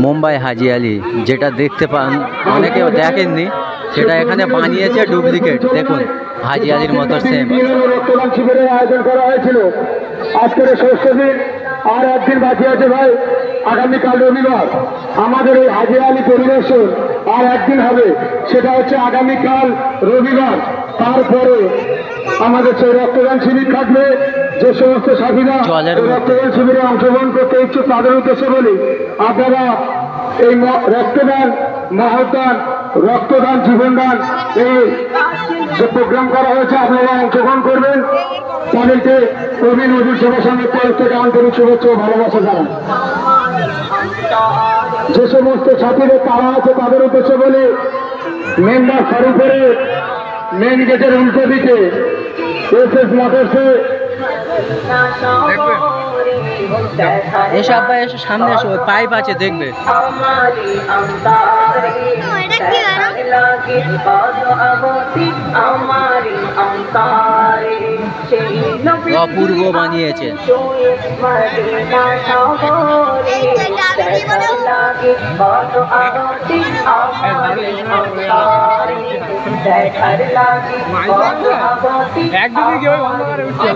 মুম্বাই হাজি আলি, যেটা দেখতে পান অনেকে দেখেননি, সেটা এখানে বানিয়েছে ডুপ্লিকেট। দেখুন হাজি আলির মতো সেম। রক্তদান শিবিরের আয়োজন করা হয়েছিল। আজকের ষষ্ঠ দিন, আর একদিন বাকি আছে ভাই। আগামীকাল রবিবার আমাদের এই হাজি আলি পরিদর্শন আর একদিন হবে, সেটা হচ্ছে আগামীকাল রবিবার। তারপরে আমাদের সেই রক্তদান শিবির থাকবে। যে সমস্ত সাথীরা রক্তদান শিবিরে অংশগ্রহণ করতে ইচ্ছুক তাদের উদ্দেশ্যে বলি, আপনারা এই রক্তদান, মহদান, রক্তদান, জীবনদান, এই যে প্রোগ্রাম করা হয়েছে আপনারা অংশগ্রহণ করবেন। তাদেরকে কবি নজরুল সেবা সঙ্গের তরফ থেকে আন্তরিক শুভেচ্ছা ও ভালোবাসা জানান। যে সমস্ত ছাত্রীদের তারা আছে তাদের উদ্দেশ্যে বলে, মেম্বার ফারুকের মেন গেটের উল্টো দিকে এসএস মোটরসে এসে আব্বা এসে সামনে এসো, পাইপ আছে দেখবে। অপূর্ব বানিয়েছে। একদিকে কেউ বন্ধ করে উঠছে।